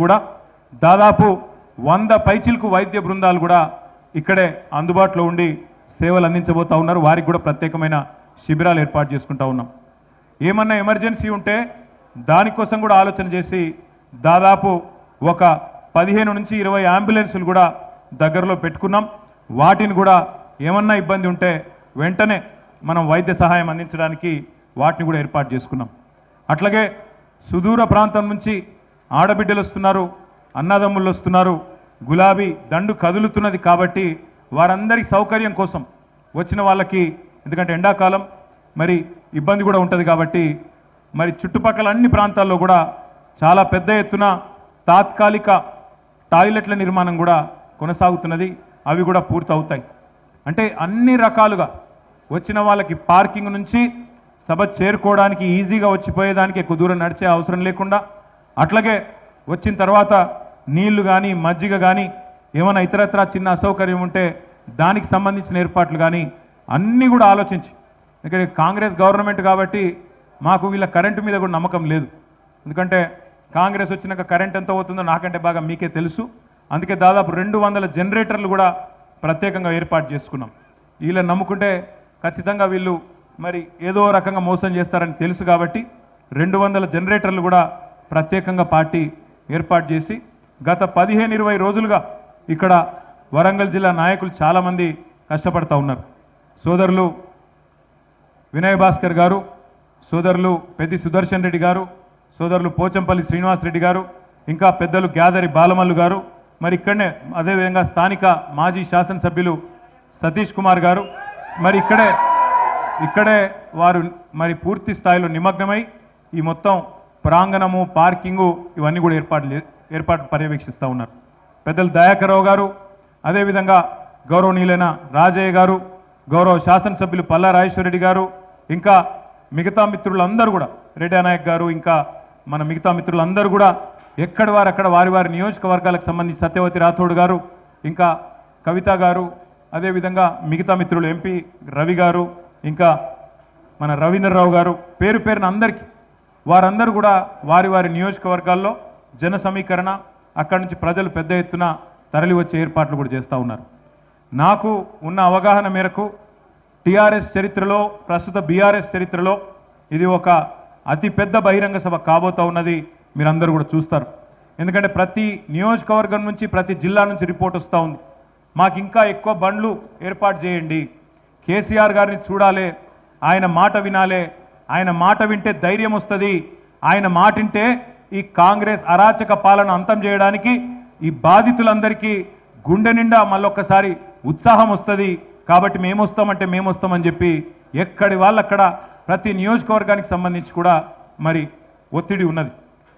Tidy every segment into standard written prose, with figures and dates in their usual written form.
కూడా దాదాపు 100 పైచిలకు వైద్య బృందాలు కూడా ఇక్కడే అందుబాటులో ఉండి సేవలు అందించబోతా ఉన్నారు. వారికి కూడా ప్రత్యేకమైన శిబిరాలు ఏర్పాటు చేసుకుంటా ఉన్నాం. ఏమన్నా ఎమర్జెన్సీ ఉంటే దానికోసం కూడా ఆలోచన చేసి దాదాపు ఒక 15 నుంచి 20 అంబులెన్సులు కూడా దగ్గరలో పెట్టుకున్నాం. వాటిని కూడా ఏమన్నా ఇబ్బంది ఉంటే వెంటనే మనం వైద్య సహాయం అందించడానికి వాటిని కూడా ఏర్పాటు చేసుకున్నాం. అట్లాగే సుదూర ప్రాంతం నుంచి ఆడబిడ్డలు వస్తున్నారు, అన్నదమ్ములు వస్తున్నారు, గులాబీ దండు కదులుతున్నది కాబట్టి వారందరి సౌకర్యం కోసం వచ్చిన వాళ్ళకి, ఎందుకంటే ఎండాకాలం మరి ఇబ్బంది కూడా ఉంటుంది కాబట్టి మరి చుట్టుపక్కల అన్ని ప్రాంతాల్లో కూడా చాలా పెద్ద ఎత్తున తాత్కాలిక టాయిలెట్ల నిర్మాణం కూడా కొనసాగుతున్నది. అవి కూడా పూర్తవుతాయి. అంటే అన్ని రకాలుగా వచ్చిన వాళ్ళకి పార్కింగ్ నుంచి సభ చేరుకోవడానికి ఈజీగా వచ్చిపోయేదానికి ఎక్కువ దూరం నడిచే అవసరం లేకుండా, అట్లాగే వచ్చిన తర్వాత నీళ్లు కానీ మజ్జిగ కానీ ఏమైనా ఇతరత్రా చిన్న అసౌకర్యం ఉంటే దానికి సంబంధించిన ఏర్పాట్లు కానీ అన్నీ కూడా ఆలోచించి, ఇక్కడ కాంగ్రెస్ గవర్నమెంట్ కాబట్టి మాకు వీళ్ళ కరెంటు మీద కూడా నమ్మకం లేదు. ఎందుకంటే కాంగ్రెస్ వచ్చినాక కరెంట్ ఎంత అవుతుందో నాకంటే బాగా మీకే తెలుసు. అందుకే దాదాపు 200 జనరేటర్లు కూడా ప్రత్యేకంగా ఏర్పాటు చేసుకున్నాం. వీళ్ళని నమ్ముకుంటే ఖచ్చితంగా వీళ్ళు మరి ఏదో రకంగా మోసం చేస్తారని తెలుసు కాబట్టి 200 జనరేటర్లు కూడా ప్రత్యేకంగా పార్టీ ఏర్పాటు చేసి గత 15-20 రోజులుగా ఇక్కడ వరంగల్ జిల్లా నాయకులు చాలామంది కష్టపడతా ఉన్నారు. సోదరులు వినయ్ భాస్కర్ గారు, సోదరులు పెద్ది సుదర్శన్ రెడ్డి గారు, సోదరులు పోచంపల్లి శ్రీనివాస్ రెడ్డి గారు, ఇంకా పెద్దలు గ్యాదరి బాలమల్లు గారు, మరి ఇక్కడనే అదేవిధంగా స్థానిక మాజీ శాసనసభ్యులు సతీష్ కుమార్ గారు మరి ఇక్కడే వారు మరి పూర్తి స్థాయిలో నిమగ్నమై ఈ మొత్తం ప్రాంగణము, పార్కింగు ఇవన్నీ కూడా ఏర్పాటు పర్యవేక్షిస్తూ ఉన్నారు. పెద్దలు దయాకర్రావు గారు, అదేవిధంగా గౌరవనీయులైన రాజయ్య గారు, గౌరవ శాసనసభ్యులు పల్లా రాజేశ్వరరెడ్డి గారు, ఇంకా మిగతా మిత్రులందరూ కూడా రెడ్డి నాయక్ గారు, ఇంకా మన మిగతా మిత్రులందరూ కూడా ఎక్కడి వారు అక్కడ వారి వారి నియోజకవర్గాలకు సంబంధించి సత్యవతి రాథోడ్ గారు, ఇంకా కవిత గారు, అదేవిధంగా మిగతా మిత్రులు ఎంపీ రవి గారు, ఇంకా మన రవీంద్రరావు గారు, పేరు పేరున అందరికీ వారందరూ కూడా వారి వారి నియోజకవర్గాల్లో జన సమీకరణ, అక్కడి నుంచి ప్రజలు పెద్ద ఎత్తున తరలి వచ్చే ఏర్పాట్లు కూడా చేస్తూ ఉన్నారు. నాకు ఉన్న అవగాహన మేరకు టీఆర్ఎస్ చరిత్రలో, ప్రస్తుత బీఆర్ఎస్ చరిత్రలో ఇది ఒక అతిపెద్ద బహిరంగ సభ కాబోతా ఉన్నది. మీరందరూ కూడా చూస్తారు. ఎందుకంటే ప్రతి నియోజకవర్గం నుంచి, ప్రతి జిల్లా నుంచి రిపోర్ట్ వస్తూ ఉంది. మాకు ఇంకా ఎక్కువ బండ్లు ఏర్పాటు చేయండి, కేసీఆర్ గారిని చూడాలి, ఆయన మాట వినాలి, ఆయన మాట వింటే ధైర్యం వస్తుంది, ఆయన మాట వింటే ఈ కాంగ్రెస్ అరాచక పాలన అంతం చేయడానికి ఈ బాధితులందరికీ గుండె నిండా మళ్ళొక్కసారి ఉత్సాహం వస్తుంది, కాబట్టి మేము వస్తామని చెప్పి ఎక్కడి వాళ్ళు అక్కడ ప్రతి నియోజకవర్గానికి సంబంధించి కూడా మరి ఒత్తిడి ఉన్నది.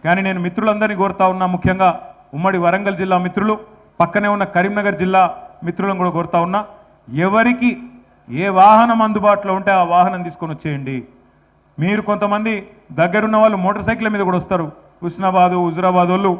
కానీ నేను మిత్రులందరినీ కోరుతా ఉన్నా, ముఖ్యంగా ఉమ్మడి వరంగల్ జిల్లా మిత్రులు, పక్కనే ఉన్న కరీంనగర్ జిల్లా మిత్రులను కూడా కోరుతా ఉన్నా, ఎవరికి ఏ వాహనం అందుబాటులో ఉంటే ఆ వాహనం తీసుకొని వచ్చేయండి. మీరు కొంతమంది దగ్గరున్న వాళ్ళు మోటార్ సైకిల్ మీద కూడా వస్తారు. హుస్నాబాదు, హుజురాబాద్ వాళ్ళు